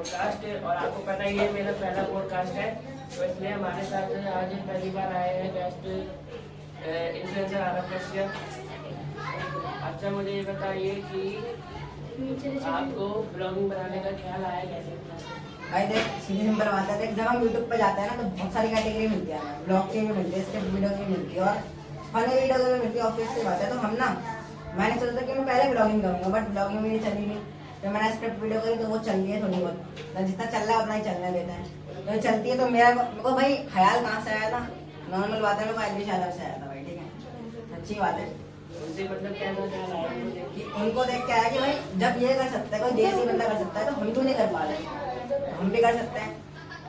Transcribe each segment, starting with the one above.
Podcast. और आपको पता ही है मेरा पहला पॉडकास्ट है, तो इसलिए हमारे साथ आज पहली बार आए हैं गेस्ट इन्फ्लुएंसर आरव कश्यप। अच्छा, मुझे ये बताइए कि आपको ब्लॉगिंग बनाने का ख्याल आया कैसे? भाई देख, सीधी सिंपल बात है। देख, जब हम यूट्यूब पे जाते हैं ना तो बहुत सारी कैटेगरी मिलती है हमें। ब्लॉग की भी मिलती है, स्क्रिप्ट वीडियो की भी मिलती है और फनी वीडियो की भी मिलती है। ऑफिस की बात है। तो हम ना, मैंने सोचा कि मैं पहले ब्लॉगिंग करूँगा, बट ब्लॉगिंग मेरी चली नहीं। जब मैंने स्क्रिप्ट वीडियो करी तो वो चल रही है थोड़ी बहुत, तो जितना चल रहा है उतना ही चलने देते हैं। तो चलती है तो मेरे को भाई ख्याल कहाँ से आया था? नॉर्मल बात है, मेरे को एलबी यादव से आया था भाई। ठीक है, अच्छी बात है। उनसे मतलब कैसा ख्याल आया कि उनको देख के आया कि भाई जब ये कर सकता है, कोई देसी बंदा कर सकता है, तो हम क्यों नहीं कर पा रहे? हम भी कर सकते हैं।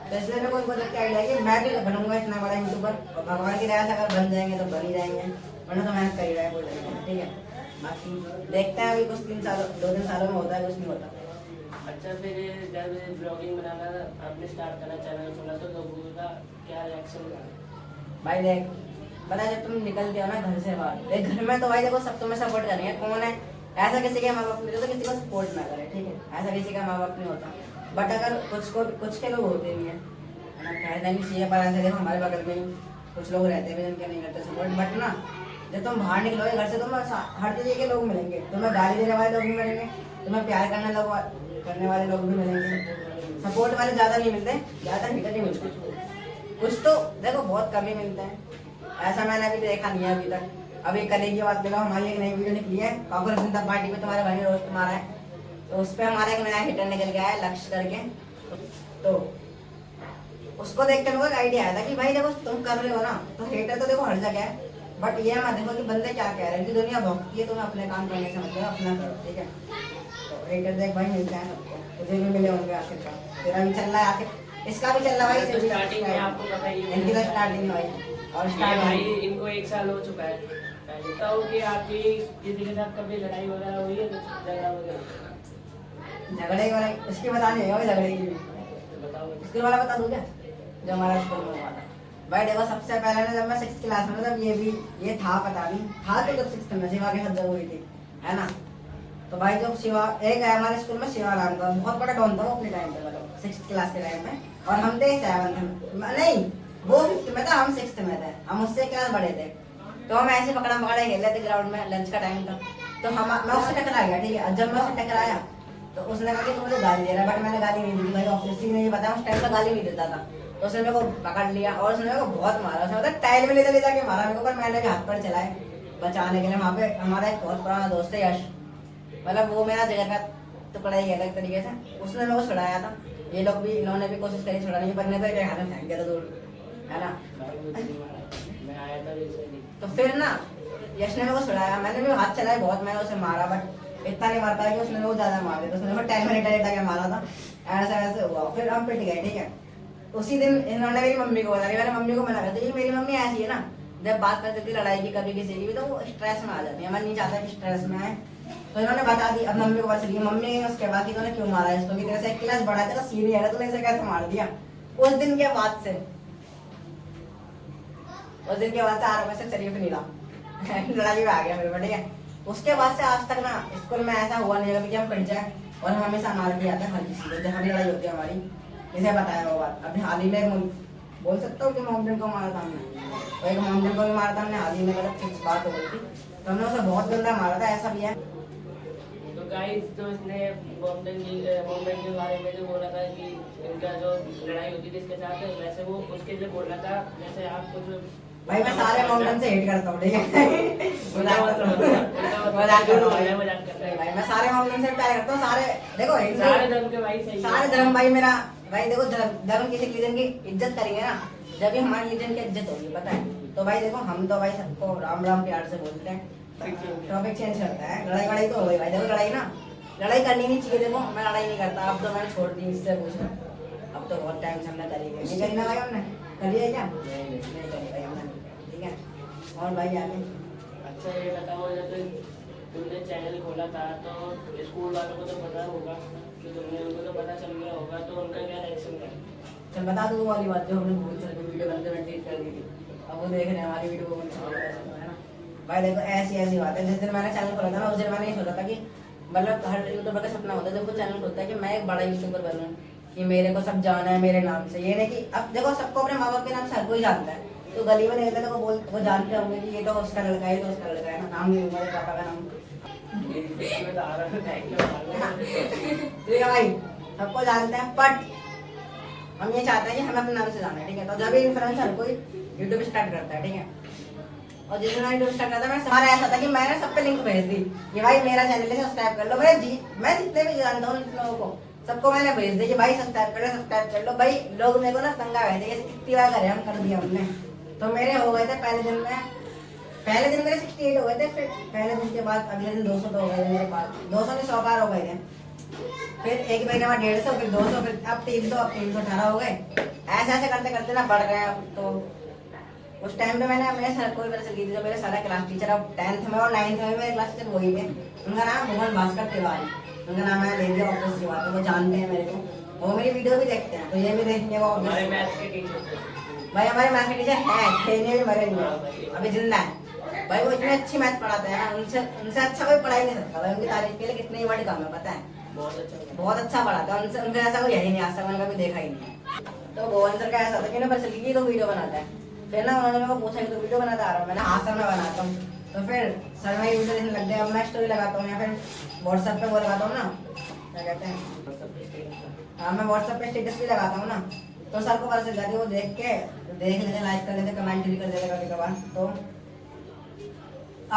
तो इसलिए मेरे को उनको देख के आइडिया कि मैं भी बनूंगा इतना बड़ा यूट्यूबर, और भगवान की दया से अगर बन जाएंगे तो बन ही जाएंगे, वरना तो मेहनत कर ही रहा है कोई लड़का। ठीक है, बाकी देखते हैं अभी कुछ 2-3 सालों में होता है, कुछ नहीं होता। अच्छा, फिर जब ब्लॉगिंग बनाना आपने स्टार्ट करा, चैनल खोला, तो लोगों का क्या रिएक्शन था? भाई देख, पता है जब तुम निकलते हो ना घर से बाहर, एक घर में तो भाई देखो सब तुम्हें सपोर्ट करेंगे। कौन है ऐसा? किसी के माँ बाप नहीं होता किसी को सपोर्ट ना करे। ठीक है, ऐसा किसी का माँ बाप नहीं होता। बट अगर कुछ के लोग होते भी हैं, है ना, कहना नहीं चाहिए, पर ऐसे देखो हमारे बगल में ही कुछ लोग रहते हैं जिनके नहीं करते सपोर्ट। बट ना, जब तुम बाहर निकलोगे घर से, तुम्हें हर तरीके के लोग मिलेंगे। तुम्हें गाली देने वाले लोग भी मिलेंगे, तुम्हें प्यार करने वाले लोग भी मिलेंगे। सपोर्ट वाले ज़्यादा नहीं मिलते, ज़्यादा हिटर नहीं मिलते। कुछ तो देखो बहुत कम ही मिलते हैं। ऐसा मैंने अभी देखा नहीं है अभी तक। अभी कल की बात देखो, हमारी एक नई वीडियो निकली है कांग्रेस जनता पार्टी पे, तुम्हारे भाई ने रोस्ट मारा है, तो उस पर हमारा एक नया हिटर निकल गया है लक्ष्य करके। तो उसको देख के मेरे को एक आइडिया आया था कि भाई देखो तुम कर रहे हो ना, तो हेटर तो देखो हर जगह है, बट ये मत देखो कि बंदे क्या कह रहे हैं, कि दुनिया भौंकती है, तुम्हें अपने काम करने से मतलब अपना करो। ठीक है, तो हेटर देख भाई मिलते हैं सबको, तुझे भी मिले होंगे आखिरकार, तेरा भी चल रहा है, आखिर इसका भी चल रहा है भाई। स्टार्टिंग में आपको पता ही है, इनकी तो स्टार्टिंग भाई, और ये स्टार्ट भाई इनको 1 साल हो चुका है। पहले बताओ कि आपकी किसी के साथ कभी लड़ाई वगैरह हुई है, झगड़ा वगैरह? झगड़े वाला इसकी बतानी है झगड़े की भी। तो बताओ। स्कूल वाला बता दूं क्या, जो हमारा स्कूल में हुआ था? भाई देखो, सबसे पहले ना जब मैं 6th क्लास में, जब ये था, पता नहीं था तो जब 6th में शिवा के साथ जब हुई थी, है ना। तो भाई जब शिवा एक है हमारे स्कूल में, शिवा नाम का बहुत बड़ा डॉन था वो अपने टाइम पे, मतलब 6th क्लास के टाइम में, और हम थे 7th में, नहीं वो 5th में था, हम 6th में थे, हम उससे क्लास बड़े थे। तो हम ऐसे पकड़ा पकड़ा खेल रहे थे ग्राउंड में, लंच का टाइम था, तो मैं उससे टकरा गया। ठीक है, जब मैं उससे टकराया तो उसने कहा कि तू मुझे गाली दे रहा है, बट मैंने गाली नहीं दी भाई, ऑब्वियसली नहीं पता, उस टाइम पे गाली नहीं देता था। तो उसने मेरे को पकड़ लिया और उसने मेरे को बहुत मारा, उसने मतलब टाइल में ले जाके मारा मेरे को, पर मैंने भी हाथ पर चलाए बचाने के लिए। वहाँ पे हमारा एक बहुत पुराना दोस्त है यश, मतलब वो मेरा जिगर का टुकड़ा ही अलग तरीके से, उसने मेरे को छुड़ाया था। ये लोग भी, इन्होंने भी कोशिश करी छुड़ाने की, पर नहीं तो हाथ में फेंक दिया था दूर, है ना। मैं आया था रिसेंटली, तो फिर ना यश ने मेरे को छुड़ाया, मैंने भी हाथ चलाए बहुत, मैंने उसे मारा, बट इतना नहीं मार पाया कि उसने मेरे को ज्यादा मार दिया, तो उसने मेरे को 10 मिनट लेटा के मारा था। ऐसा ऐसे हुआ, फिर हम पिट गए। ठीक है, उसी दिन इन्होंने मेरी मम्मी को बताया, मैंने मम्मी को मना कर दिया, मेरी मम्मी ऐसी है ना, जब बात करती थी लड़ाई की कभी किसी की भी, तो वो स्ट्रेस में आ जाती है, मैं नहीं चाहता कि स्ट्रेस में आए। तो इन्होंने बता दी, अब मम्मी को पता चली, मम्मी ने उसके बाद तूने क्यों मारा इसको, कि तेरे से 1 क्लास बड़ा तेरा सीनियर है, तूने इसे कैसे मार दिया। उस दिन के बाद से आरोप में से शरीफ नहीं रहा लड़ाई में आ गया मेरे को। ठीक है, उसके बाद से आज तक ना स्कूल में ऐसा हुआ नहीं कभी कि हम पिट जाए, और हम हमेशा मार भी आता है हर किसी को, जहाँ भी लड़ाई होती है हमारी। इसे बताया वो बात, अभी हाल ही में बोल सकता हूँ कि माउंटेन को मारा था हमने, तो एक माउंटेन को भी मारा था हमने हाल ही में, मतलब फिक्स बात हो गई थी, तो हमने उसे बहुत गंदा मारा था, ऐसा भी है। तो गाइस, तो इसने बॉम्बे के बारे में जो बोला था कि इनका जो लड़ाई होती थी इसके साथ, वैसे वो उसके लिए बोल रहा था, जैसे आप कुछ भाई मैं सारे माउंटेन से हिट करता हूँ। ठीक है मजाक कर रहा हूँ भाई, मैं सारे माउंटेन से प्यार करता हूँ, सारे देखो सारे धर्म के भाई सही है। सारे धर्म भाई मेरा भाई, देखो धर्म किसी रिलीजन की इज्जत करेंगे ना, जब भी हमारे रिलीजन की इज्जत होगी, पता है। तो भाई देखो, हम तो भाई सबको राम राम प्यार से बोलते हैं, टॉपिक चेंज करता है, लड़ाई वड़ाई तो हो गई भाई। देखो लड़ाई करनी नहीं चाहिए, देखो मैं लड़ाई नहीं करता, अब तो मैंने छोड़ दी, इससे पूछना, अब तो बहुत टाइम से हमने करी नहीं करी ना भाई, हमने करी है क्या? नहीं करी भाई हमने। ठीक है, और भाई आगे। अच्छा, ये बताओ, जब तुमने चैनल खोला था तो स्कूल वालों को तो पता होगा कि तुमने, उनको तो पता चल गया होगा, तो उनका क्या रिएक्शन था? चल बता दूँ वाली बात जो हमने भूल चल वीडियो बनते में डिलीट कर दी थी, अब वो देखने हमारी वीडियो को, है ना भाई। देखो ऐसी बात है, जिस दिन मैंने चैनल खोला था ना, उस दिन मैंने ये सोचा था कि मतलब हर यूट्यूबर का सपना होता है जब वो चैनल खोलता है कि मैं एक बड़ा यूट्यूबर बनूँ, कि मेरे को सब जाना है मेरे नाम से। ये नहीं कि अब देखो सबको अपने माँ बाप के नाम से हर कोई जानता है, तो गली में निकलते तो वो जानते होंगे कि ये तो उसका लड़का है, ये तो उसका लड़का है ना, नाम नहीं दूंगा मेरे पापा का नाम। इसमें तो आ रहा है थैंक यू। ठीक है भाई, सबको जानते हैं, बट हम ये चाहते हैं कि हमें अपने नाम से जाना है, ठीक है। तो जब भी इन्फ्लुएंसर कोई यूट्यूब स्टार्ट करता है, ठीक है, और जिस दिन यूट्यूब स्टार्ट करता है, मैं हमारा ऐसा था कि मैंने सब पे लिंक भेज दी कि भाई मेरा चैनल है, सब्सक्राइब कर लो। मैं जितने भी जानता हूँ जिन लोगों को, सबको मैंने भेज दी कि भाई सब्सक्राइब कर लो, सब्सक्राइब कर लो। भाई लोग मेरे को ना तंगा गए थे, कितनी बार करे हम, कर दिया हमने। तो मेरे हो गए थे पहले दिन मेरे 68 हो गए थे, फिर पहले दिन के बाद अगले दिन 200 तो हो गए थे मेरे पास, 200 नहीं 100 पार हो गए थे। फिर एक महीने बाद 150, फिर 200, फिर अब 300, अब 318 हो गए। ऐसे ऐसे करते करते ना बढ़ गए। अब तो उस टाइम पे मेरे सर को भी पता चल गई थी, जो मेरे सारा क्लास टीचर, अब 10th में और 9th में मेरे क्लास टीचर वही थे। उनका नाम भुवन भास्कर तिवारी, उनका नाम है, ले लिया ऑफिस की बात है, वो जानते हैं मेरे को, वो मेरी वीडियो भी देखते हैं, तो ये भी देखेंगे वो। हमारे मैथ्स के टीचर भाई हमारे मैथ के टीचर हैं, खेलने भी मरे नहीं, अभी जिंदा है भाई। वो इतनी अच्छी मैथ पढ़ाते हैं ना, उनसे अच्छा कोई पढ़ा ही नहीं सकता भाई। उनकी तारीफ के लिए कितने वर्ड कम है पता है, बहुत अच्छा पढ़ाता है। उनसे ऐसा कोई यही नहीं, आज तक मैंने कभी देखा ही नहीं। तो भुवन सर का ऐसा था कि ना बस की तो वीडियो बनाता है, फिर ना उन्होंने मेरे को पूछा कि तो वीडियो बनाता आ रहा हूँ, मैंने हाँ सर मैं बनाता हूँ। तो फिर सर मैं वीडियो देखने लग गया, अब मैं स्टोरी लगाता हूँ या फिर व्हाट्सएप पे वो लगाता हूँ ना, क्या कहते हैं, हाँ मैं व्हाट्सएप पे स्टेटस भी लगाता हूँ ना, तो सर को पता चल जाती है, वो देख लेते, लाइक कर लेते, कमेंट भी कर देते कभी कभार। तो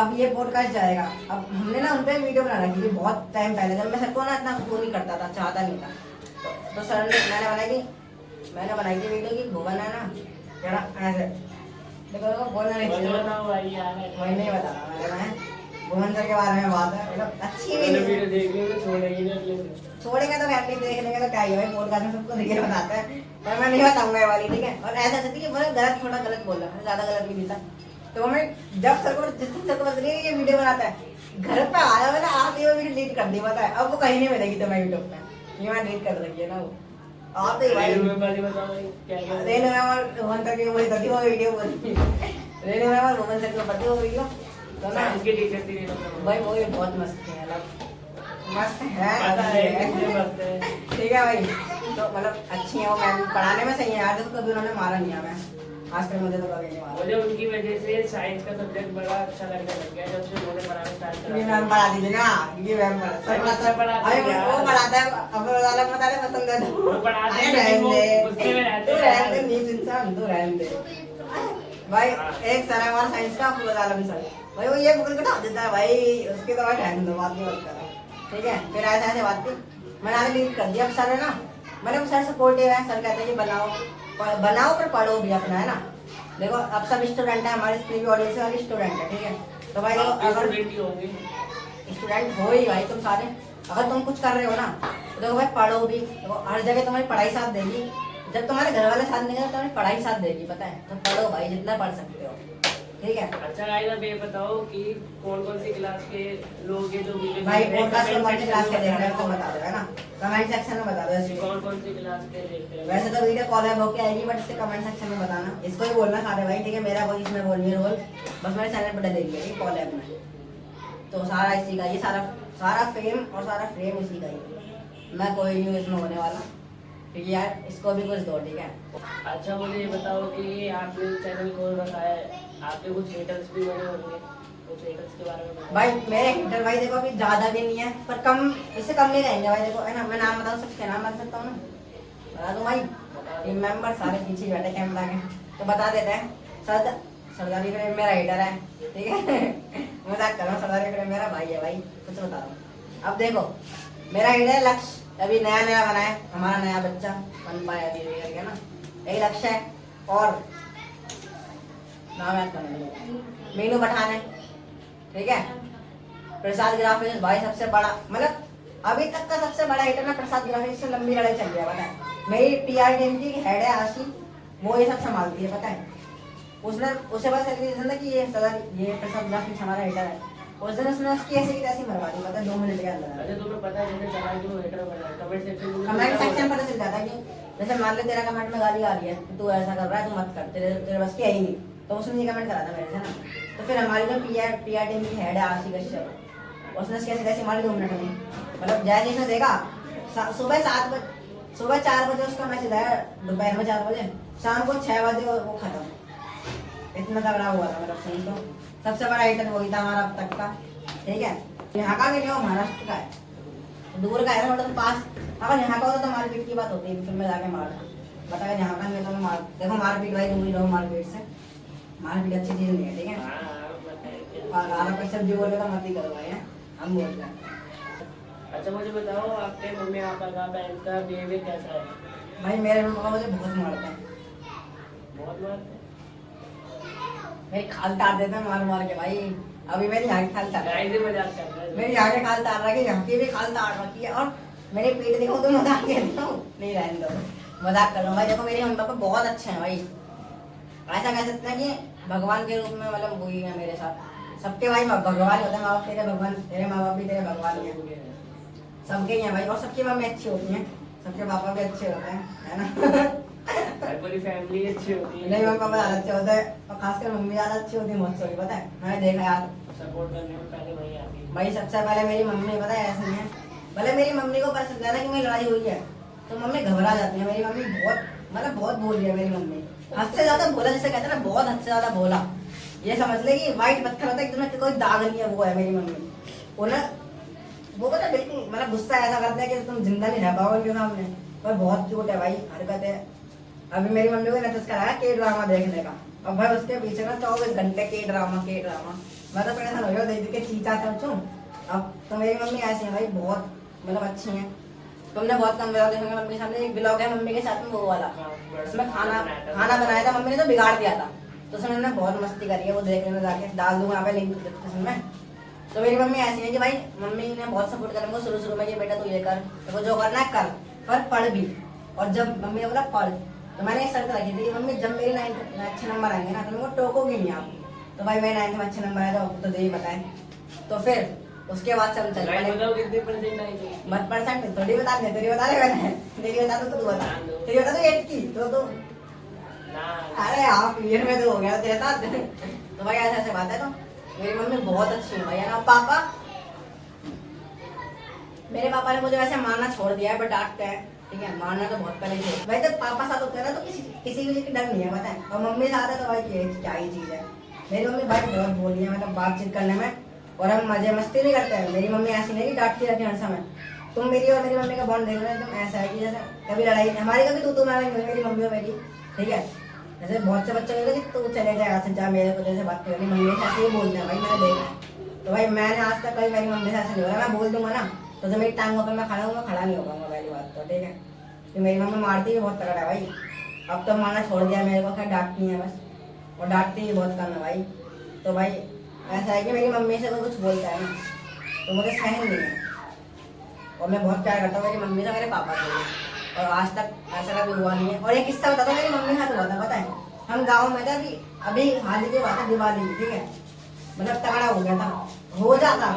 अब ये पॉडकास्ट जाएगा, अब हमने ना उन पर वीडियो बनाना, क्योंकि बहुत टाइम पहले जब मैं सर को ना इतना वो नहीं करता था, चाहता नहीं था, तो सर ने मैंने बनाई थी वीडियो की भुवन है ना यार ऐसे, देखो बोलना नहीं चाहिए, वही नहीं बता रहा मैं भुवन सर के बारे में बात है, मतलब अच्छी वीडियो देखने को छोड़ेंगे तो फैमिली देख लेंगे तो क्या ही भाई, पॉडकास्ट में सबको देखिए बताते हैं, पर मैं नहीं बताऊंगा ये वाली, ठीक है। और ऐसा थी कि मैं गलत, थोड़ा गलत बोल रहा, ज्यादा गलत भी नहीं था। तो मैं जब सर को, जिस दिन सर को पता चली ये वीडियो बनाता है, घर पे आया मैंने आते हुए वीडियो डिलीट कर दी, पता है, अब वो कहीं नहीं मिलेगी तो मैं यूट्यूब पे, ये मैं डिलीट कर रखी है ना वो। आप तो भाई रेनू मैम और भुवन सर की वही थी वो वीडियो बनी, रेनू मैम और भुवन सर के ऊपर थी वो वीडियो, तो ना इसके टीचर थी भाई वो भी बहुत मस्त है, मतलब मस्त है, ठीक है भाई। तो मतलब अच्छी है वो मैम, पढ़ाने में सही है यार, देखो कभी उन्होंने मारा नहीं है मैं आज तक, मुझे तो कभी नहीं मारा। मुझे उनकी वजह से साइंस का सब्जेक्ट बड़ा अच्छा लगने लग गया जब से उन्होंने पढ़ाना स्टार्ट करा। ये मैम पढ़ा दीजिए ना, ये मैम पढ़ाता है, वो पढ़ाता है, अपने वाला बताने पसंद है, वो पढ़ाते हैं रहने दे, गुस्से में रहते तू हैं रहने दे, नीच इंसान तू रहने दे भाई। एक सर है हमारा साइंस का, अब्दुल आलम सर, भाई वो ये बुक उठा देता है भाई, उसके तो भाई रहने दो, बात नहीं बात करो, ठीक है। फिर ऐसे बात थी, मैंने आगे लिंक कर दिया। अब सर है ना, मैंने सर सपोर्टिव है, सर कहते हैं कि बनाओ पर पढ़ो भी अपना, है ना। देखो अब सब स्टूडेंट है, हमारे स्कूल की ऑडियंस वाली स्टूडेंट है, ठीक है। तो भाई देखो अगर स्टूडेंट हो ही भाई तुम सारे, अगर तुम कुछ कर रहे हो ना तो देखो भाई पढ़ो भी, देखो हर जगह तुम्हारी पढ़ाई साथ देगी, जब तुम्हारे घर वाले साथ नहीं देंगे तो तुम्हारी पढ़ाई साथ देगी, पता है। तो पढ़ो भाई जितना पढ़ सकते हो, ठीक है। अच्छा गाइस अब ये बताओ कि कौन कौन सी क्लास के लोग ये जो वीडियो भाई पॉडकास्ट में कौन सी क्लास के देख रहे हो तो बता दो, है ना, कमेंट सेक्शन में बता दो ऐसे। कौन कौन सी क्लास के देखते हैं। वैसे तो वीडियो कॉल होके आएगी, बट इससे कमेंट सेक्शन में बताना, इसको ही बोलना सारे भाई, ठीक है। मेरा कोई इसमें बोल नहीं रोल, बस मेरे चैनल पर डालेंगे ये कॉल में, तो सारा इसी का, ये सारा फेम और सारा फ्रेम इसी का ही, मैं कोई नहीं इसमें होने वाला, ठीक है यार। इसको भी कुछ दो, ठीक है। अच्छा मुझे ये बताओ कि आपने चैनल खोल रखा है, आपके कुछ हेटर्स भी बने होंगे, कुछ हेटर्स के बारे में बताओ। भाई मेरे हेटर भाई देखो अभी ज्यादा भी नहीं है, पर कम, इससे कम नहीं रहेंगे भाई, देखो है ना। मैं नाम बता सकते, नाम बता सकता हूँ ना, बता दूं भाई, टीम मेंबर सारे पीछे बैठे कैमरा के, तो बता देते हैं। सरदारी प्रेम मेरा हेटर है, ठीक है मजाक कर रहा हूँ, सरदारी प्रेम मेरा भाई है भाई, कुछ बता रहा हूँ। अब देखो मेरा हेटर है लक्ष्य, अभी नया बना है, हमारा नया बच्चा बन पाया अभी करके ना, यही लक्ष्य है। और नाम याद करना, मीनू पठान है, ठीक है। प्रसाद ग्राफिक्स भाई सबसे बड़ा, मतलब अभी तक का सबसे बड़ा हेटर ना प्रसाद ग्राफिक्स से लंबी लड़ाई चल रही है, पता है। मेरी पीआर टीम की हेड है आशी, वो ये सब संभालती है, पता है। उसने उसे पता चल गई कि ये प्रसाद ग्राफिक्स हमारा हेटर है, उस दिन उसने उसकी ऐसी की तैसी मरवा दी, पता है, 2 मिनट के अंदर। अच्छा तुम्हें पता है जैसे चला कि वो हेटर बना है, कमेंट सेक्शन पता चल जाता है कि जैसे मान ले तेरा कमेंट में गाली आ रही है कि तू ऐसा कर रहा है, तू मत कर, तेरे बस की है ही नहीं, तो उसने ये कमेंट करा था मेरे से ना। तो फिर हमारी जो पीआर टीम की हेड है आशी कश्यप, उसने उसकी ऐसी तैसी मारी 2 मिनट में, मतलब जैसे इसने देखा सुबह सुबह 4 बजे उसका मैसेज आया, दोपहर में 4 बजे, शाम को 6 बजे वो खत्म। इतना तगड़ा हुआ था मेरा फोन। तो सबसे बड़ा हाइटर वही था हमारा अब तक का, ठीक है। यहाँ का भी नहीं, वो महाराष्ट्र का है, दूर का है ना, मतलब पास। अगर यहाँ का होता तो मारपीट की बात होती, फिर मैं जाके मारता। बट अगर यहाँ का नहीं तो मैं मार, देखो मारपीट भाई दूर ही रहो मारपीट से, मारपीट अच्छी चीज नहीं है, ठीक है। हाँ, बताइए। और आरा पर सब जो बोले तो मत ही करो भाई, हम बोलते हैं। अच्छा मुझे बताओ, आपके मम्मी पापा का बहन का बिहेवियर कैसा है? भाई मेरे पापा मुझे बहुत मारते हैं, बहुत मारते हैं? मेरी खाल तार देते हैं मार मार के भाई। अभी मेरी यहाँ की खाल तार, गाइस मजाक कर रहा है। मेरी यहाँ की खाल तार रखी, यहाँ की भी खाल तार रखी है, और मेरी पीठ दिखाऊं तो मजाक कहता हूँ, नहीं रहने दो, मजाक कर रहा हूँ भाई। देखो मेरे मम्मी पापा बहुत अच्छे हैं भाई, ऐसा कह सकते हैं कि भगवान के रूप में, मतलब वही है मेरे साथ। सबके भाई भगवान होते हैं, माँ बाप तेरे भगवान, तेरे माँ बाप भी तेरे भगवान ही हैं, सबके ही हैं भाई। और सबकी मम्मी अच्छी होती हैं, सबके पापा भी अच्छे होते हैं, है ना। पूरी फैमिली अच्छी होती है। नहीं, मम्मी पापा ज्यादा अच्छे होते हैं, और खासकर मम्मी ज्यादा अच्छी होती है मुझसे भी, पता है, मैंने देखा यार। सपोर्ट करने में पहले वही आती है। भाई सबसे पहले मेरी मम्मी, पता है ऐसी है, भले मेरी मम्मी को पता चल जाए ना कि मेरी लड़ाई हुई है तो मम्मी घबरा जाती है। मेरी मम्मी बहुत, मतलब बहुत बोल रही है मेरी मम्मी, हद से ज्यादा भोला, जिसे कहते हैं ना, बहुत हद से ज्यादा भोला। ये समझ ले कि व्हाइट पत्थर होता है एकदम, कोई दाग नहीं है, वो है मेरी मम्मी। वो ना, वो पता है बिल्कुल, मतलब गुस्सा ऐसा करता है कि तुम जिंदा नहीं रह पाओगे उनके सामने। पर बहुत क्यूट है भाई, हरकत है। अभी मेरी मम्मी को नजर कराया के ड्रामा देखने का, और भाई उसके पीछे ना 24 घंटे के ड्रामा के ड्रामा। मैं तो परेशान हो गया देख के, चीचा था। अब तो मेरी मम्मी ऐसी है भाई, बहुत मतलब अच्छी है। तुमने बहुत कम ब्लॉग देखे मम्मी के सामने, एक ब्लॉग है मम्मी के साथ में वो वाला, उसमें खाना बनाया था मम्मी ने, तो बिगाड़ दिया था, तो उसमें उन्होंने बहुत मस्ती करी है, वो देखने में जाके डाल दूंगा यहाँ पे लिंक डिस्क्रिप्शन में। तो मेरी मम्मी ऐसी है कि भाई मम्मी ने बहुत सपोर्ट करा मुझे शुरू में कि बेटा तू ये कर, तो जो करना है कर, पर पढ़ भी। और जब मम्मी ने बोला पढ़, तो मैंने एक शर्त रखी थी कि मम्मी जब मेरे 9th में अच्छे नंबर आएंगे ना तो मेरे को टोकोगी नहीं आप। तो भाई मेरे 9th में अच्छे नंबर आए तो यही बताएं। तो फिर उसके बाद से हम चल पड़े। बताओ कितने परसेंट आई थी? मत परसेंट थोड़ी बता दे, तेरी बता रहे मैंने, तेरी बता दो, तू बता, तेरी बता दो 8 की तो ना। अरे आप ईयर में तो हो गया तेरे साथ। तो भाई ऐसे ऐसे बात है। तो मेरी मम्मी बहुत अच्छी है भाई, है ना। पापा, मेरे पापा ने मुझे वैसे मारना छोड़ दिया है, बट डांटते हैं, ठीक है, मारना तो बहुत पहले से भाई। तो पापा साथ होते हैं ना तो किसी भी चीज की डर नहीं है, पता है। और मम्मी साथ है तो भाई क्या ही चीज है। मेरी मम्मी भाई बहुत बोली है, मतलब बातचीत करने में, और हम मजे मस्ती भी करते हैं। मेरी मम्मी ऐसी नहीं कि डांटती रहती है हर समय। तुम मेरी और मेरी मम्मी का बॉन्ड देखना एकदम ऐसा है कि जैसे कभी लड़ाई हमारी, कभी तू मैं, मेरी मम्मी और मेरी, ठीक है। जैसे बहुत से बच्चे कहते हैं कि तू चले जाए यहाँ से, जा मेरे को जैसे बात करनी, मम्मी से ऐसे ही बोलते हैं भाई, मैंने देखा है। तो भाई मैंने आज तक कभी मेरी मम्मी से ऐसे नहीं बोला, मैं बोल दूंगा ना तो जब मेरी टांगों पर मैं खड़ा हूँ, मैं खड़ा नहीं हो पाऊंगा, पहली बात तो, ठीक है। तो मेरी मम्मी मारती भी बहुत तगड़ा है भाई, अब तो मारना छोड़ दिया मेरे को, खैर डांटती है बस, और डांटती भी बहुत कम है भाई। तो भाई ऐसा है कि मेरी मम्मी से कोई कुछ बोलता है ना तो मुझे सहन नहीं है, और मैं बहुत प्यार करता हूँ मेरी मम्मी से, मेरे पापा से भी, और आज तक ऐसा कभी हुआ नहीं है। और एक किस्सा बताता हूँ, मेरी मम्मी के साथ हुआ था, पता है। हम गाँव में थे, अभी हाल ही की बात है, दिवाली, ठीक है, मतलब तगड़ा हो गया था, हो जाता।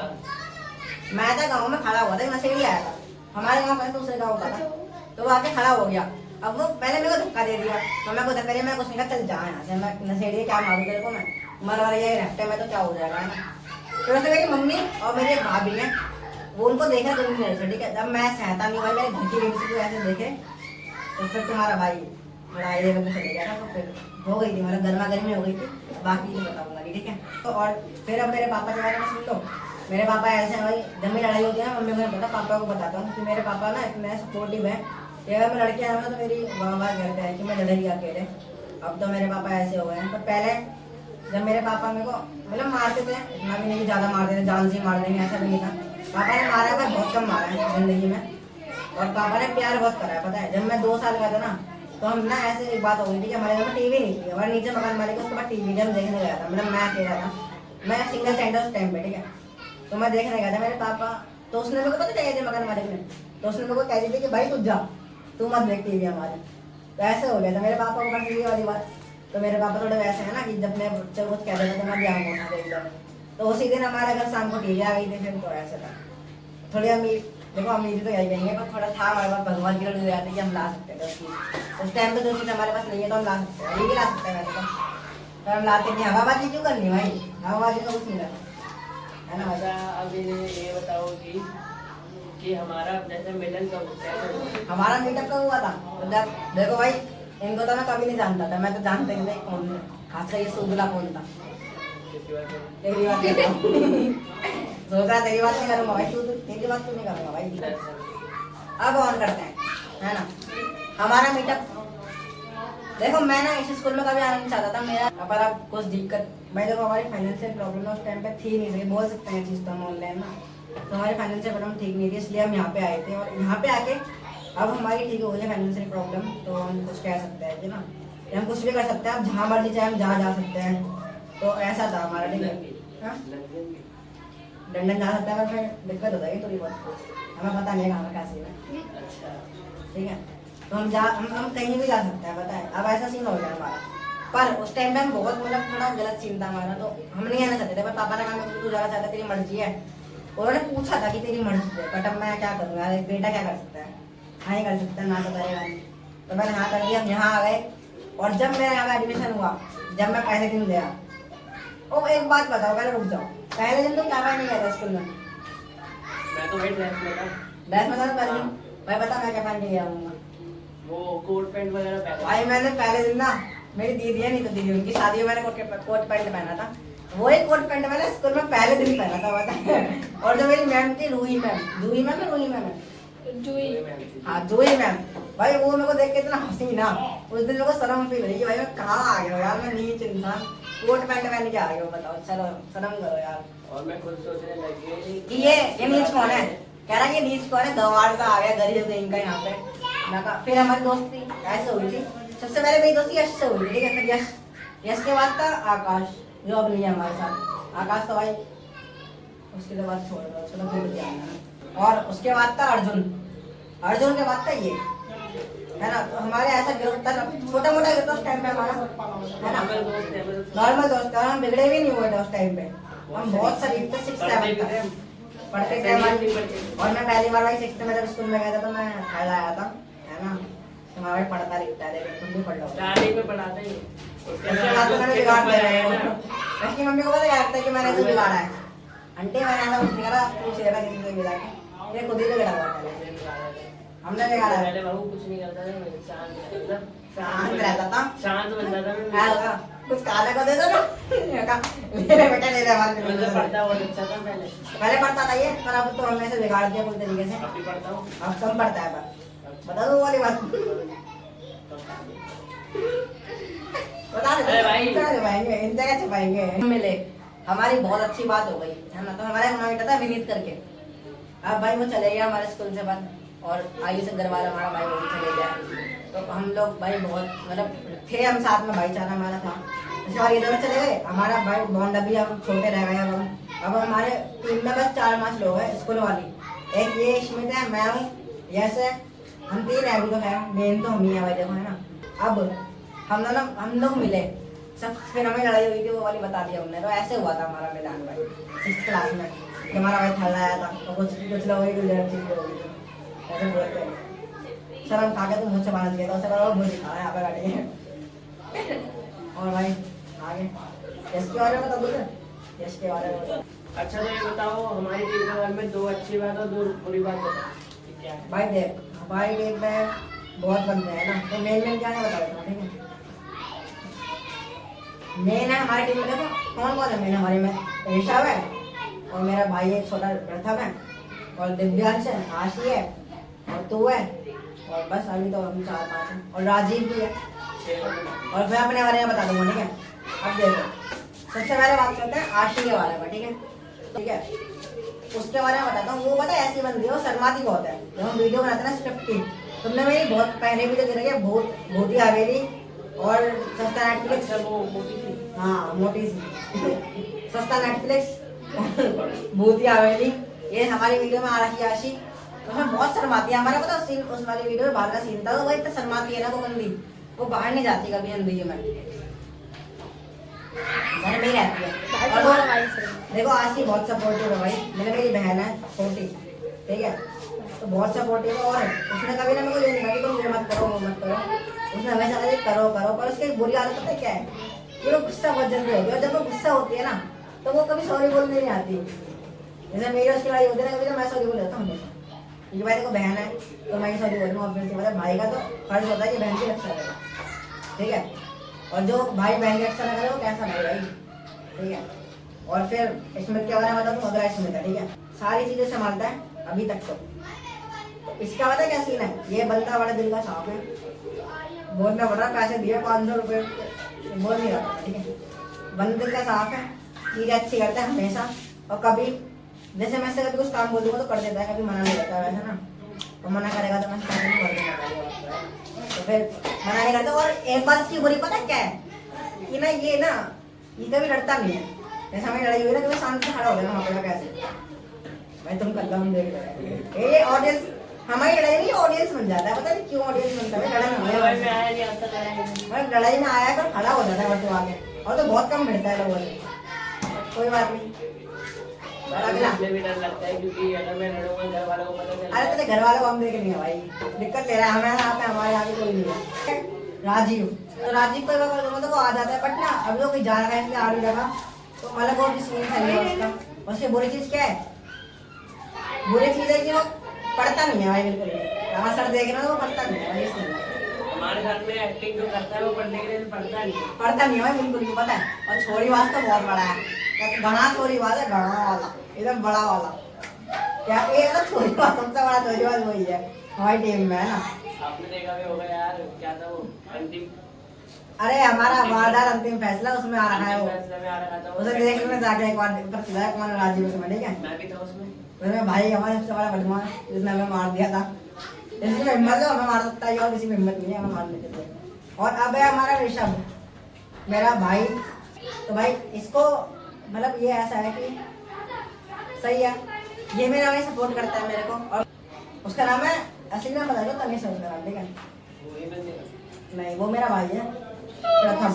मैं था गाँव में खड़ा हुआ था, नशेड़ी आया था हमारे गाँव का, दूसरे गाँव का था, तो वो आके खड़ा हो गया। अब वो पहले मेरे को धक्का दे दिया, तो मैं को धक्का दिया, मैं कुछ नहीं कहा, चल जा यहाँ से, मैं नशेड़ी क्या मारूं तेरे को, मैं मर रही है हफ्ते में तो क्या हो जाएगा, है ना। तो वैसे मेरी मम्मी और मेरी एक भाभी है, वो उनको देखा तो नहीं से, ठीक है। जब मैं सहता नहीं भाई, मेरे घर की लेडी को ऐसे देखे, तो फिर तुम्हारा भाई लड़ाई में चले गया था, तो फिर हो गई थी, मतलब गर्मा गर्मी हो गई थी, बाकी नहीं बताऊंगा, ठीक है। तो और फिर अब मेरे पापा के बारे में सुन लो। मेरे पापा ऐसे भाई, जब मेरी लड़ाई होती है ना, मम्मी को नहीं पता, पापा को बताता हूँ कि मेरे पापा ना इतने सपोर्टिव है। अगर मैं लड़के आऊँ ना तो मेरी वाह करते हैं कि मैं लड़ाई अकेले। अब तो मेरे पापा ऐसे हो गए हैं, तो पहले जब मेरे पापा मेरे को मतलब मारते थे, इतना भी नहीं ज़्यादा मारते थे, जान से मार देंगे ऐसा भी नहीं था। पापा ने मारा है, बहुत कम मारा है जिंदगी में, और पापा ने प्यार बहुत करा है, पता है। जब मैं 2 साल का था ना, तो हम ना ऐसे एक बात हो गई थी कि हमारे घर में टीवी नहीं थी, हमारे नीचे मकान मालिक उसके बाद टीवी हम देखने गया था, मतलब मैं अकेला था, मैं सिंगल स्टैंडर्ड उस टाइम पे, ठीक है। तो मैं देखने गया था, मेरे पापा, तो उसने मेरे को पता क्या थे मकान मालिक ने, तो उसने मेरे को कह दी थी कि भाई तू जा, तू मत देख टीवी हमारे। तो ऐसे हो गया था मेरे पापा को टीवी वाली बात। तो मेरे पापा थोड़े वैसे है ना कि जब मैं बच्चे को कुछ कह देता तो मैं ध्यान उठा दे एकदम। तो उसी दिन हमारे घर शाम को टीवी आ गई थी, फिर तो ऐसा था थोड़ी अमीर, देखो अमीर तो यही कहेंगे, पर थोड़ा था हमारे पास भगवान की लड़ी जाती कि हम ला सकते थे उस टाइम पे। जो चीज़ हमारे पास नहीं है तो हम ला सकते हैं, ये भी ला सकते हैं वैसे तो हम लाते नहीं। हवाबाजी क्यों करनी भाई, हवाबाजी तो कुछ नहीं करना, है ना। अच्छा अब ये बताओ कि कि हमारा जैसे मिलन कब कैसे हुआ? हमारा मीटअप कब हुआ था? तो जब देखो भाई, इनको तो मैं कभी नहीं जानता था, मैं तो जानता ही नहीं कौन है, खासकर ये सुगला कौन था। किसी बात में? तेरी बात करता हूँ। सोच रहा तेरी बात नहीं करूंगा भाई, तू तेरी बात क्यों नहीं करूंगा भाई। अब ऑन करते हैं, है ना। हमारा मीटअप, देखो मैं ना इस स्कूल में कभी आना नहीं चाहता था, मेरा पर अब कुछ दिक्कत, भाई देखो हमारी फाइनेंशियल प्रॉब्लम उस टाइम पे थी नहीं, सही बोल सकते हैं चीज़ तो हम ऑनलाइन ना, तो हमारी फाइनेंशियल प्रॉब्लम ठीक नहीं थी, इसलिए हम यहाँ पे आए थे। और यहाँ पे आके अब हमारी ठीक हो गई है फाइनेंशियल प्रॉब्लम, तो हम कुछ कह सकते हैं कि ना, कि हम कुछ भी कर सकते हैं, अब जहाँ मर्जी चाहे हम जहाँ जा सकते हैं। तो ऐसा था हमारा, ठीक है। हाँ, लंदन जा सकता है, फिर दिक्कत हो जाएगी थोड़ी बहुत, हमें पता नहीं है कहाँ का सीन है, अच्छा, ठीक है। तो हम कहीं भी जा सकते हैं, पता है। अब ऐसा सीन हो गया हमारा, पर उस टाइम पे हम बहुत, मतलब थोड़ा गलत सीन था हमारा, तो हम नहीं आना चाहते थे, पर पापा ने कहा तू जाना चाहता, तेरी मर्जी है। उन्होंने पूछा था कि तेरी मर्जी है, बट अब मैं क्या करूँ यार, एक बेटा क्या कर सकता है, हाँ ही कर सकता है, ना तो करेगा नहीं। तो मैंने हाँ कर दिया, हम यहाँ आ गए। और जब मेरा यहाँ पे एडमिशन हुआ, जब मैं पहले दिन गया, ओ एक बात बताओ, पहले रुक जाओ, पहले दिन तो क्या पहन गया था स्कूल में? मैं तो वही ड्रेस में था। ड्रेस में था पहले दिन, भाई बता मैं क्या पहन के गया हूँ? वो कोट पैंट वगैरह पहना। भाई मैंने पहले दिन ना, मेरी दीदी है, नहीं तो दीदी उनकी शादी में मैंने कोट पैंट पहना था, वही कोट पैंट मैंने स्कूल में पहले दिन पहना था, बता। और जो मेरी मैम थी, रूही मैम, जूही मैम है, रूही मैम है, हाँ जूही मैम, भाई वो मेरे को देख के इतना हंसी ना, उस दिन मेरे को शर्म फील हुई कि भाई मैं कहाँ आ गया हूँ यार, मैं नीच इंसान कोट पैंट पहन के आ गया हूँ, बताओ, चलो शर्म करो यार। और मैं खुद सोचने लगी कि ये नीच कौन है, कह रहा है ये नीच कौन है, गंवार का आ गया गरीब इनका यहाँ पे। मैं कहा, फिर हमारी दोस्ती ऐसे हुई थी, सबसे पहले मेरी दोस्ती यश से हुई थी, ठीक है। फिर यश के बाद था आकाश, जो अब नहीं है हमारे साथ। आकाश तो भाई उसके बाद छोड़ दो, चलो भूल गया। और उसके बाद था अर्जुन, अर्जुन के बाद था ये, है ना। तो हमारे ऐसा ग्रुप था, छोटा मोटा ग्रुप था उस टाइम पे हमारा, है ना, नॉर्मल दोस्त, और हम बिगड़े भी नहीं हुए थे उस टाइम पे, हम बहुत शरीफ थे, 6-7 तक पढ़ते थे हमारे। और मैं पहली बार भाई 6th में जब स्कूल में गया था, तो मैं ख्याल आया था, है ना, तुम्हारा भाई पढ़ता लिखता है, लेकिन तुम भी पढ़ लो। स्टार्टिंग में पढ़ाते ही उसके बाद तो मैंने बिगाड़ दिया है, उसकी मम्मी को पता क्या लगता है कि मैंने इसे बिगाड़ा है, आंटी मैंने ऐसा कुछ नहीं करा, पूछ लेना किसी से मिला के, ये खुद ही बिगड़ा हुआ है, हमने बिगाड़ा है। पहले बाबू कुछ नहीं करता था, शांत रहता था, शांत बनता था मैं। कुछ खाने को दे दो ना, ले ले बेटा, ले ले हमारे मतलब पढ़ता बहुत अच्छा था पहले। पहले पढ़ता था ये, पर अब तो हमने इसे बिगाड़ दिया पूरी तरीके से, अब भी पढ़ता हूँ। अब कम पढ़ता है, पर बता दो वो वाली बात, बता दे भाई, छुपाएंगे इन जगह, छुपाएंगे। मिले, हमारी बहुत अच्छी बात हो गई, है ना। तो हमारे वहाँ बेटा था विनीत करके, अब भाई वो चले गया हमारे स्कूल से बाद, और आयु से गरवाल हमारा भाई वो भी चले गया। तो हम लोग भाई बहुत, मतलब थे हम साथ में, भाईचारा हमारा था। इस बार इधर चले गए, हमारा भाई बॉन्ड अभी हम छोटे रह गए। अब हमारे टीम में बस 4-5 लोग हैं स्कूल वाली, एक ये स्मित है, मैं हूँ, यश है, हम 3 हैं, तो है मेन तो हम ही है भाई, देखो, है ना। अब हम लोग मिले सब, फिर हमें लड़ाई हुई थी, वो वाली बता दिया हमने। तो ऐसे हुआ था हमारा मिलान भाई 6th क्लास में, कि हमारा भाई थर्ड आया था, और कुछ लोगों की गुजर चीज हो गई थी, ऐसे बोलते हैं। शर्म खा के तो मुझसे बांध दिया था, उससे बड़ा मुझे दिखाया यहाँ पे गाड़ी है। और भाई आगे यश के बारे में बता दो, यश के बारे में बता। अच्छा तो ये बताओ, हमारी टीम के बारे में 2 अच्छी बात और 2 बुरी बात बताओ कि क्या है। भाई देख, हमारी टीम में बहुत बंदे हैं ना, तो मेन क्या है बता देता हूँ, ठीक है। मेन है हमारी टीम में, देखो कौन कौन है मेन हमारी में, ऋषभ है, और मेरा भाई एक छोटा प्रथम है, और दिव्यांश है, आशी है, और तू है, और बस अभी तो हम 4-5 हैं, और राजीव भी है। और फिर अपने बारे में बता दूंगा, ठीक है। अब देखो, सबसे पहले बात करते हैं आशी के बारे में, ठीक है, ठीक है। उसके बारे में बताता हूँ, वो पता है ऐसी बंदी है, वो शर्माती बहुत है। जब हम वीडियो बनाते हैं ना स्क्रिप्ट की, तुमने मेरी बहुत पहले वीडियो देखी है, भूती हवेली और सस्ता नेटफ्लिक्स, वो मोटी थी, हाँ मोटी सी सस्ता नेटफ्लिक्स, भूती हवेली, ये हमारी वीडियो में आ रही है आशी। उसमें बहुत शर्माती है, हमारा पता सीन, उस वाली वीडियो में बाहर का सीन था, तो वो इतना शर्माती है ना वो बंदी, वो बाहर नहीं जाती कभी जिंदगी में, घर में ही रहती है। और वो देखो आशी बहुत सपोर्टिव है भाई, मेरी बहन है छोटी, ठीक है, तो बहुत सपोर्टिव है। और उसने कभी ना मेरे को ये नहीं कहा कि तुम ये मत करो वो मत करो, उसने हमेशा कहा करो करो। पर उसकी एक बुरी आदत पता है क्या है, कि वो गुस्सा बहुत जल्दी होती है, और जब वो गुस्सा होती है ना, तो वो कभी सॉरी बोलने नहीं आती। जैसे मेरी उसकी लड़ाई होती है ना, कभी तो मैं सॉरी बोल देता हूँ हमेशा, ये भाई देखो बहन है तो मैं सॉरी बोल रहा हूँ ऑब्वियसली, मतलब भाई का तो फर्ज होता है कि बहन की रक्षा करे, ठीक है। और जो भाई बहन की रक्षा ना करे वो कैसा भाई भाई, ठीक है। और फिर स्मिथ के बारे में बताऊँ तो अगला स्मिथ है, ठीक है, सारी चीजें संभालता है अभी तक तो इसका पता क्या सीन है, ये बंदा बड़ा दिल का साफ है, बोलना पड़ रहा पैसे दिए 500 रुपये बोल नहीं रहा, ठीक है। बंदे दिल का साफ है, चीजें अच्छी करता है हमेशा, और कभी जैसे मैं से कभी कुछ काम बोलूंगा तो कर देता है, कभी मना नहीं करता वैसे ना, तो मना करेगा तो मैं स्टार्टिंग में कर दूंगा, तो फिर मना नहीं करता। और एक बात इसकी बुरी पता क्या है कि ना ये कभी लड़ता नहीं है, जैसे हमें लड़ाई हुई ना कभी शांति से खड़ा हो गया वहाँ पे कैसे भाई तुम कर लो हम देख रहे ये ऑडियंस हमारी लड़ाई नहीं ऑडियंस बन जाता है, पता नहीं क्यों ऑडियंस बनता है, लड़ाई में आया नहीं आता, लड़ाई में आया कर खड़ा हो जाता है वर्तमान आगे, और तो बहुत कम भिड़ता है लोगों से, कोई बात नहीं। मुझे भी डर लगता है क्योंकि अगर मैं लड़ूंगा घर वालों को पता चल अरे तेरे घर वालों को हम देख लेंगे भाई, दिक्कत ले रहा है हमारे यहाँ पे, हमारे यहाँ पे कोई नहीं है। राजीव तो राजीव को तो वो आ जाता है, बट ना अभी तो कोई जा रहा है इसलिए आ रही जगह, तो मतलब वो भी सीन सही है उसका। उसकी बुरी चीज क्या है, बुरी चीज है कि वो पढ़ता नहीं है भाई बिल्कुल, हमारा सर देख रहा है वो पढ़ता नहीं है भाई, इसलिए हमारे घर में एक्टिंग जो करता है वो पढ़ने के लिए पढ़ता नहीं है भाई बिल्कुल नहीं, पता है। और छोरी वास तो बहुत बड़ा है, घना छोरी वास है, घना वाला एकदम बड़ा वाला, क्या ये ना छोरी वास सबसे बड़ा छोरी वास वही है हमारी टीम में, है ना। आपने देखा भी होगा यार, क्या था वो अंतिम, अरे हमारा वारदात अंतिम फैसला उसमें आ रहा है, वो फैसला में आ रहा था, उसे देखने में जाके एक बार ऊपर चला कौन राजीव उसमें, ठीक है। मैं भी था उसमें, उसमें भाई हमारा सबसे बड़ा बदमाश जिसने हमें मार दिया था, जिसकी में हिम्मत है हमें मार सकता है, और किसी में हिम्मत नहीं है हमें मारने के लिए। और अब है हमारा ऋषभ मेरा भाई, तो भाई इसको मतलब ये ऐसा है कि सही है, ये मेरा भाई सपोर्ट करता है मेरे को, और उसका नाम है असली नाम बता दो तनिष है उसका नाम, ठीक है। वो ही बंदे नहीं वो मेरा भाई है प्रथम,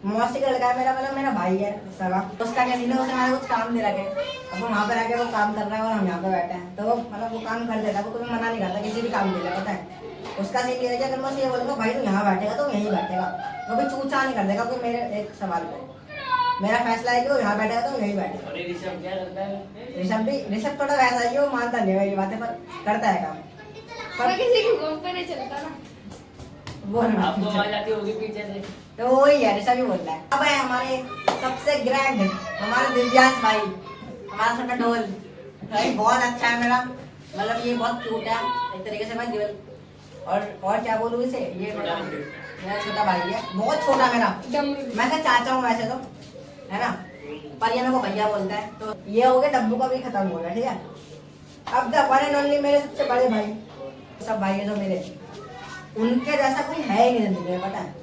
मौसी का लड़का है मेरा, मतलब मेरा भाई है सगा। उसका क्या सीन है, उसे मैंने कुछ काम दे रखे, अब वो वहाँ पे रह के वो काम कर रहा है और हम यहाँ पे बैठे हैं, तो वो मतलब वो काम कर देता है, वो कभी मना नहीं करता किसी भी काम के लिए, पता है। उसका सीन ये है कि अगर मैं उसे ये बोलूँगा भाई तू यहाँ बैठेगा तो यहीं बैठेगा, वो भी चूचा नहीं कर देगा कोई मेरे एक सवाल पे, मेरा फैसला है कि वो यहाँ बैठेगा तो यहीं बैठेगा। और ये ऋषभ क्या करता है, ऋषभ थोड़ा वैसा ही है, वो मानता नहीं है मेरी बातें पर करता है काम, पर किसी की गोद पे नहीं चलता ना, वो आपको आवाज आती होगी पीछे से, तो वही है ऋषभ ही बोल रहा है। अब है हमारे सबसे ग्रैंड हमारे दिव्यांश भाई, हमारा छोटा ढोल भाई बहुत अच्छा है मेरा, मतलब ये बहुत क्यूट है एक तरीके से, मैं गिवल और क्या बोलूँ इसे, ये मेरा छोटा भाई है, बहुत छोटा मेरा, मैं तो चाचा हूँ वैसे तो, है ना, पर ये मेरे को भैया बोलता है। तो ये हो गया, डब्बू का भी खत्म हो गया, ठीक है। अब द वन एंड ओनली मेरे सबसे बड़े भाई, सब भाई है जो मेरे, उनके जैसा कोई है ही नहीं जिंदगी में, पता है।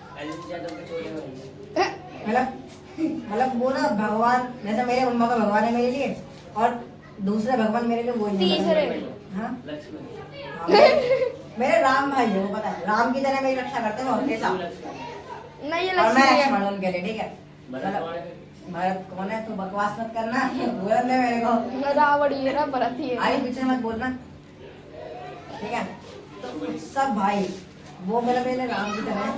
मतलब वो ना भगवान, जैसे मेरे मम्मा का भगवान है मेरे लिए, और दूसरे भगवान मेरे लिए वो ही है। हाँ? मेरे राम भाई है वो, पता है, राम की तरह मेरी रक्षा करते हैं हमेशा, नहीं ये और मैं लक्ष्मी लक्ष्मण है, उनके लिए, ठीक है। भरत कौन है, तू बकवास मत करना, बोल दे मेरे को, रावण ये ना भरत ही है। आई पीछे मत बोलना, ठीक है। तो सब भाई वो मेरे राम की तरह है,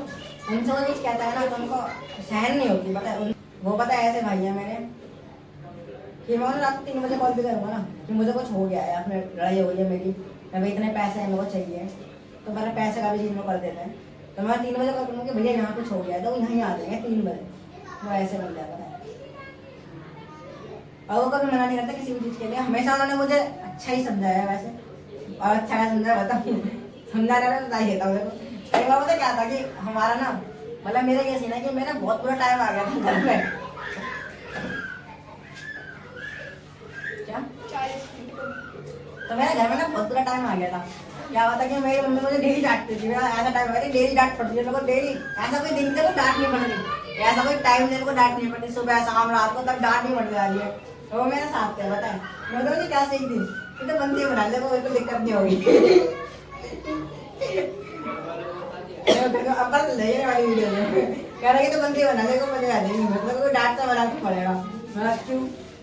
उनसे वो चीज कहता है ना तो उनको सहन नहीं होती, पता है। वो पता है ऐसे भाई है मेरे कि मैं रात को 3 बजे कॉल भी करूँगा ना कि मुझे कुछ हो गया है, अपने लड़ाई हो गई है मेरी, मैं इतने पैसे हैं मेरे को चाहिए, तो मैंने पैसे का भी चीज में कर देते हैं, तो मैं 3 बजे कॉल करूँगा कि भैया यहाँ कुछ हो गया है, तो वो यहीं आ जाएंगे 3 बजे, वो ऐसे बन जाता है। और वो कभी मना नहीं करता किसी भी चीज़ के लिए, हमेशा उन्होंने मुझे अच्छा ही समझाया है वैसे, और अच्छा है समझाया बताऊँ, समझाने में बता ही देता हूँ। कई बार पता क्या था कि हमारा ना, मतलब मेरा ये सीन है कि मेरा बहुत बुरा टाइम आ गया था घर में, क्या तो मेरे घर में ना बहुत बुरा टाइम आ गया था। क्या हुआ था कि मेरी मम्मी मुझे डेली डांटती थी, मेरा ऐसा टाइम है डेली डांट पड़ती है मेरे को, डेली ऐसा कोई दिन को डांट नहीं पड़ती, ऐसा कोई टाइम मेरे को डांट नहीं पड़ती, सुबह शाम रात को तब डांट नहीं पड़ने वाली है। तो वो मेरे साथ थे, पता है मैं तो क्या सही थी कि तो बंदी बना ले, कोई दिक्कत नहीं होगी। अब बात ले वाली वीडियो में कह रहा है कि तो बंदी बना ले, को मजे आ जाएगी, मतलब कोई डांट से बनाना पड़ेगा, मैं क्यों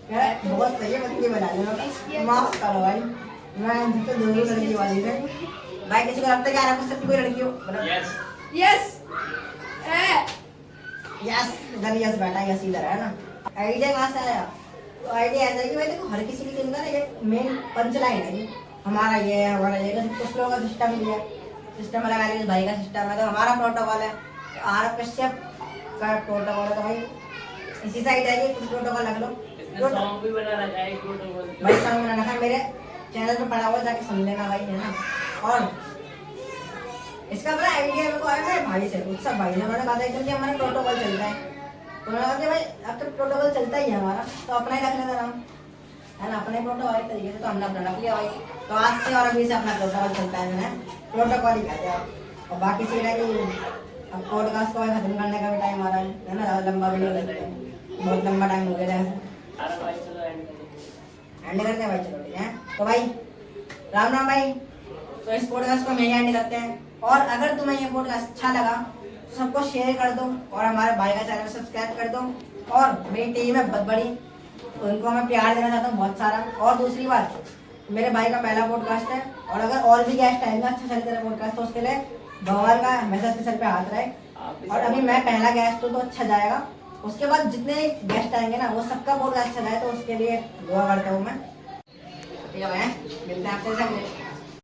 कह रहा बहुत सही है बंदी बना ले, माफ करो भाई, मैं तो दोनों लड़की वाली है भाई, किसी को लगता है कि आरा कुछ कोई लड़की हो, यस यस यस इधर यस बैठा, यस इधर है ना। आइडिया कहाँ से आया, तो आइडिया ऐसा है कि भाई देखो हर किसी की टीम का ना एक मेन पंच लाइन है हमारा ये है हमारा ये है, कुछ लोगों का सिस्टम भी है, सिस्टम अलग अलग, भाई का सिस्टम है, तो हमारा प्रोटोकॉल है, आरएफ कश्यप का प्रोटोकॉल है, तो भाई इसी साइड आइए, कुछ प्रोटोकॉल रख लो। इसने सॉन्ग भी बना रखा है एक प्रोटोकॉल का। भाई सॉन्ग बनाना था, मेरे चैनल पे पड़ा हुआ, जाके सुन लेना भाई, है ना। और इसका बड़ा आइडिया मेरे को आया मेरे भाई से, उत्सव भाई से, उन्होंने कहा था कि हमारा प्रोटोकॉल चलता है, तो उन्होंने कहा कि भाई अब तो प्रोटोकॉल चलता ही है हमारा, तो अपना ही रख लेना नाम, है ना, अपने प्रोटोकॉल के तरीके से, तो हमने अपना रख लिया भाई। तो आज से और अभी से अपना प्रोटोकॉल चलता है, मैंने प्रोटोकॉल ही कहते हैं। और बाकी चीज़ है कि अब पॉडकास्ट को खत्म करने का भी टाइम आ रहा है ना, ज़्यादा लंबा वीडियो लगता है, बहुत लंबा टाइम हो गया है। अरे भाई चलो एंड करो। एंड करते हैं भाई, चलो ठीक है। तो भाई राम राम भाई, तो इस पॉडकास्ट को हम यहीं एंड करते हैं। और अगर तुम्हें ये पॉडकास्ट अच्छा लगा तो सबको शेयर कर दो, और हमारे भाई का चैनल सब्सक्राइब कर दो। और मेरी टीम है बहुत बड़ी, उनको मैं प्यार देना चाहता हूँ बहुत सारा। और दूसरी बात, मेरे भाई का पहला पॉडकास्ट है, और अगर और भी गेस्ट आएंगे अच्छा चलते रहे पॉडकास्ट, तो उसके लिए भगवान का हमेशा इसके सर पे हाथ रहे। और अभी मैं पहला गेस्ट हूँ तो अच्छा जाएगा, उसके बाद जितने गेस्ट आएंगे ना वो सबका पॉडकास्ट अच्छा जाए, तो उसके लिए दुआ करता हूँ मैं। ठीक है भाई, मिलते हैं आपसे।